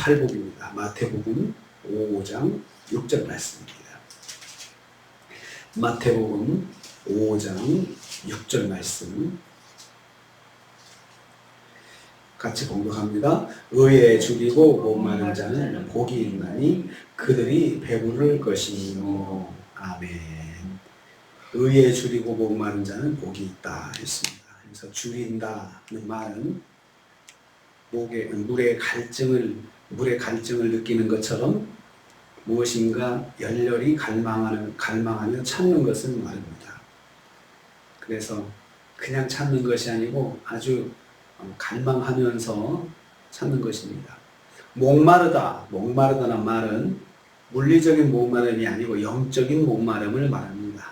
팔복입니다. 마태복음 5장 6절 말씀입니다. 마태복음 5장 6절 말씀 같이 봉독합니다. 의에 줄이고 목마른 자는 복이 있나니 그들이 배부를 것이요. 아멘. 의에 줄이고 목마른 자는 복이 있다 했습니다. 그래서 줄인다는 말은 물의 갈증을 느끼는 것처럼 무엇인가 열렬히 갈망하며 찾는 것을 말합니다. 그래서 그냥 찾는 것이 아니고 아주 갈망하면서 찾는 것입니다. 목마르다는 말은 물리적인 목마름이 아니고 영적인 목마름을 말합니다.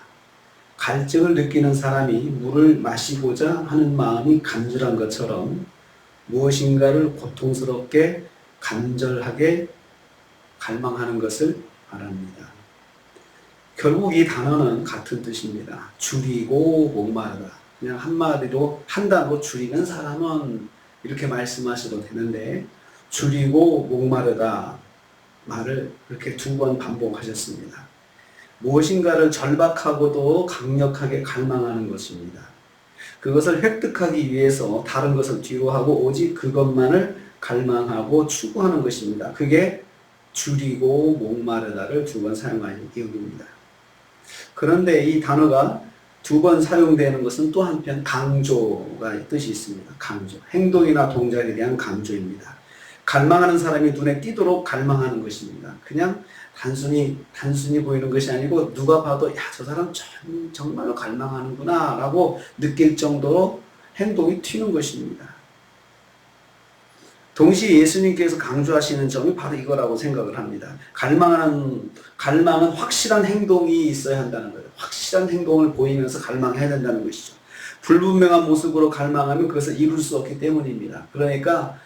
갈증을 느끼는 사람이 물을 마시고자 하는 마음이 간절한 것처럼 무엇인가를 고통스럽게 간절하게 갈망하는 것을 말합니다. 결국 이 단어는 같은 뜻입니다. 줄이고 목마르다. 그냥 한마디로 한 단어로 줄이는 사람은 이렇게 말씀하셔도 되는데 줄이고 목마르다 말을 이렇게 2번 반복하셨습니다. 무엇인가를 절박하고도 강력하게 갈망하는 것입니다. 그것을 획득하기 위해서 다른 것을 뒤로 하고 오직 그것만을 갈망하고 추구하는 것입니다. 그게 줄이고 목마르다를 2번 사용하는 이유입니다. 그런데 이 단어가 2번 사용되는 것은 또 한편 강조가 뜻이 있습니다. 강조. 행동이나 동작에 대한 강조입니다. 갈망하는 사람이 눈에 띄도록 갈망하는 것입니다. 그냥 단순히 보이는 것이 아니고 누가 봐도 야, 저 사람 정말로 갈망하는구나 라고 느낄 정도로 행동이 튀는 것입니다. 동시에 예수님께서 강조하시는 점이 바로 이거라고 생각을 합니다. 갈망은 확실한 행동이 있어야 한다는 거예요. 확실한 행동을 보이면서 갈망해야 된다는 것이죠. 불분명한 모습으로 갈망하면 그것을 이룰 수 없기 때문입니다. 그러니까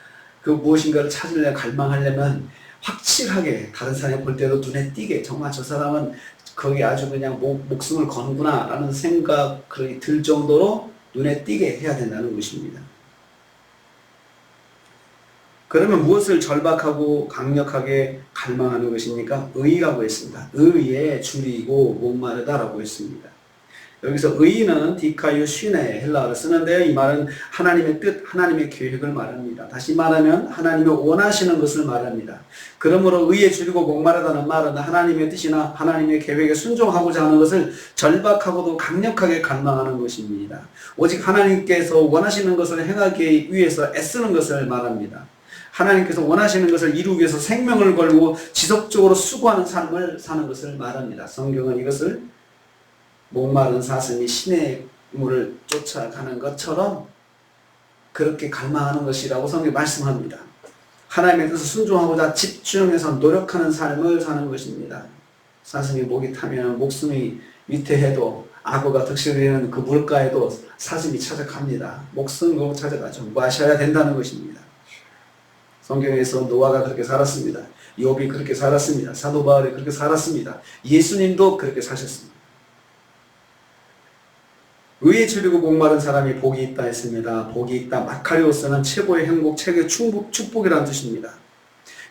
그 무엇인가를 찾으려면 갈망하려면 확실하게 다른 사람이 볼 때도 눈에 띄게 정말 저 사람은 거기 아주 그냥 목숨을 거는구나 라는 생각이 들 정도로 눈에 띄게 해야 된다는 것입니다. 그러면 무엇을 절박하고 강력하게 갈망하는 것입니까? 의라고 했습니다. 의에 줄이고 목마르다라고 했습니다. 여기서 의는 디카유 슈네 헬라어를 쓰는데요. 이 말은 하나님의 뜻, 하나님의 계획을 말합니다. 다시 말하면 하나님이 원하시는 것을 말합니다. 그러므로 의에 줄이고 목마르다는 말은 하나님의 뜻이나 하나님의 계획에 순종하고자 하는 것을 절박하고도 강력하게 갈망하는 것입니다. 오직 하나님께서 원하시는 것을 행하기 위해서 애쓰는 것을 말합니다. 하나님께서 원하시는 것을 이루기 위해서 생명을 걸고 지속적으로 수고하는 삶을 사는 것을 말합니다. 성경은 이것을 목마른 사슴이 시내의 물을 쫓아가는 것처럼 그렇게 갈망하는 것이라고 성경이 말씀합니다. 하나님의 뜻을 순종하고자 집중해서 노력하는 삶을 사는 것입니다. 사슴이 목이 타면 목숨이 위태해도 악어가 득실되는 그 물가에도 사슴이 찾아갑니다. 목숨 걸고 찾아가죠. 마셔야 된다는 것입니다. 성경에서 노아가 그렇게 살았습니다. 욥이 그렇게 살았습니다. 사도 바울이 그렇게 살았습니다. 예수님도 그렇게 사셨습니다. 의에 줄이고 목마른 사람이 복이 있다 했습니다. 복이 있다. 마카리오스는 최고의 행복, 최고의 축복이라는 뜻입니다.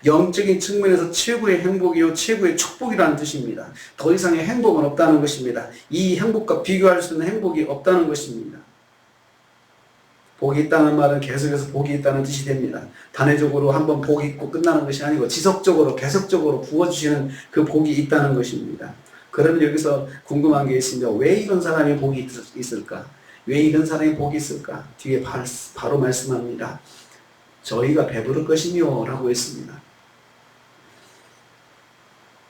영적인 측면에서 최고의 행복이요 최고의 축복이라는 뜻입니다. 더 이상의 행복은 없다는 것입니다. 이 행복과 비교할 수 있는 행복이 없다는 것입니다. 복이 있다는 말은 계속해서 복이 있다는 뜻이 됩니다. 단회적으로 한번 복이 있고 끝나는 것이 아니고 지속적으로 계속적으로 부어주시는 그 복이 있다는 것입니다. 그러면 여기서 궁금한 게 있습니다. 왜 이런 사람이 복이 있을까? 왜 이런 사람이 복이 있을까? 뒤에 바로 말씀합니다. 저희가 배부를 것이며 라고 했습니다.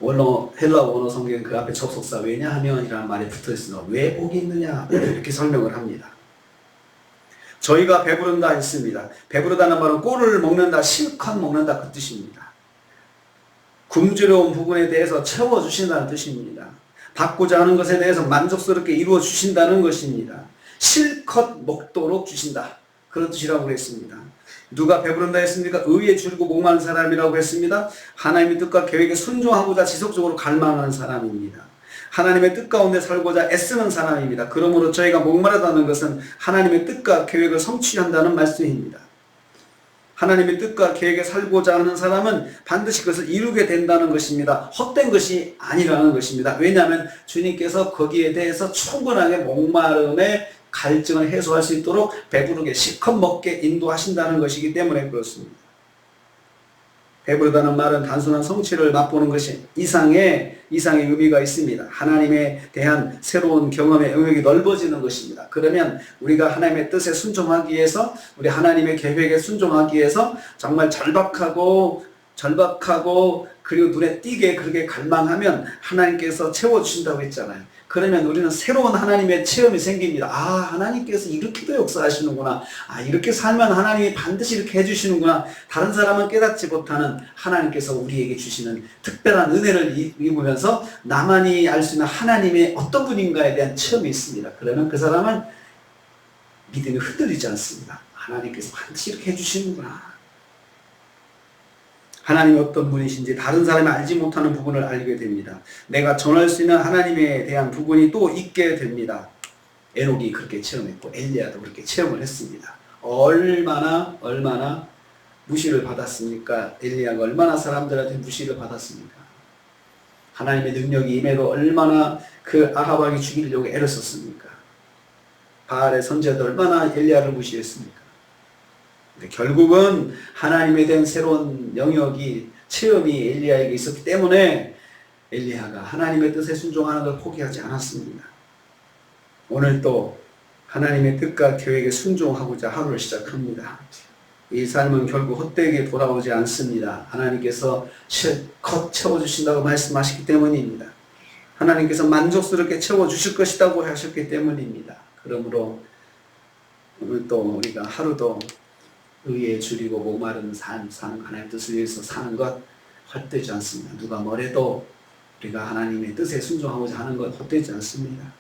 헬라 원어 성경 그 앞에 접속사 왜냐하면 이라는 말이 붙어 있습니다. 왜 복이 있느냐 이렇게 설명을 합니다. 저희가 배부른다 했습니다. 배부르다는 말은 꼴을 먹는다, 실컷 먹는다 그 뜻입니다. 굶주려온 부분에 대해서 채워주신다는 뜻입니다. 받고자 하는 것에 대해서 만족스럽게 이루어 주신다는 것입니다. 실컷 먹도록 주신다. 그런 뜻이라고 했습니다. 누가 배부른다 했습니까? 의에 줄이고 목마른 사람이라고 했습니다. 하나님의 뜻과 계획에 순종하고자 지속적으로 갈망하는 사람입니다. 하나님의 뜻 가운데 살고자 애쓰는 사람입니다. 그러므로 저희가 목마르다는 것은 하나님의 뜻과 계획을 성취한다는 말씀입니다. 하나님의 뜻과 계획에 살고자 하는 사람은 반드시 그것을 이루게 된다는 것입니다. 헛된 것이 아니라는 것입니다. 왜냐하면 주님께서 거기에 대해서 충분하게 목마름의 갈증을 해소할 수 있도록 배부르게 실컷 먹게 인도하신다는 것이기 때문에 그렇습니다. 배부르다는 말은 단순한 성취를 맛보는 것이 이상의 의미가 있습니다. 하나님에 대한 새로운 경험의 영역이 넓어지는 것입니다. 그러면 우리가 하나님의 뜻에 순종하기 위해서, 우리 하나님의 계획에 순종하기 위해서 정말 절박하고 그리고 눈에 띄게 그렇게 갈망하면 하나님께서 채워주신다고 했잖아요. 그러면 우리는 새로운 하나님의 체험이 생깁니다. 아, 하나님께서 이렇게도 역사하시는구나. 아, 이렇게 살면 하나님이 반드시 이렇게 해주시는구나. 다른 사람은 깨닫지 못하는 하나님께서 우리에게 주시는 특별한 은혜를 입으면서 나만이 알 수 있는 하나님의 어떤 분인가에 대한 체험이 있습니다. 그러면 그 사람은 믿음이 흔들리지 않습니다. 하나님께서 반드시 이렇게 해주시는구나. 하나님이 어떤 분이신지 다른 사람이 알지 못하는 부분을 알게 됩니다. 내가 전할 수 있는 하나님에 대한 부분이 또 있게 됩니다. 에녹이 그렇게 체험했고 엘리야도 그렇게 체험을 했습니다. 얼마나 무시를 받았습니까? 엘리야가 얼마나 사람들한테 무시를 받았습니까? 하나님의 능력이 임해도 얼마나 그 아합왕이 죽이려고 애를 썼습니까? 바알의 선지자도 얼마나 엘리야를 무시했습니까? 결국은 하나님에 대한 새로운 영역이 체험이 엘리야에게 있었기 때문에 엘리야가 하나님의 뜻에 순종하는 걸 포기하지 않았습니다. 오늘 또 하나님의 뜻과 계획에 순종하고자 하루를 시작합니다. 이 삶은 결국 헛되게 돌아오지 않습니다. 하나님께서 실컷 채워주신다고 말씀하셨기 때문입니다. 하나님께서 만족스럽게 채워주실 것이라고 하셨기 때문입니다. 그러므로 오늘 또 우리가 하루도 의에 줄이고 목마른 삶 사는 하나님의 뜻을 위해서 사는 것 헛되지 않습니다. 누가 뭐래도 우리가 하나님의 뜻에 순종하고자 하는 것 헛되지 않습니다.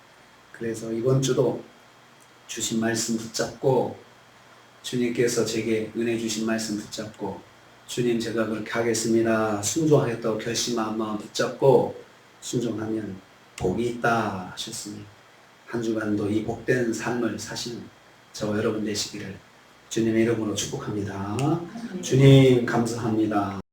그래서 이번 주도 주신 말씀 붙잡고 주님께서 제게 은혜 주신 말씀 붙잡고 주님 제가 그렇게 하겠습니다. 순종하겠다고 결심한 마음 붙잡고 순종하면 복이 있다 하셨으니 한 주간도 이 복된 삶을 사시는 저와 여러분 되시기를 주님의 이름으로 축복합니다. 주님 감사합니다.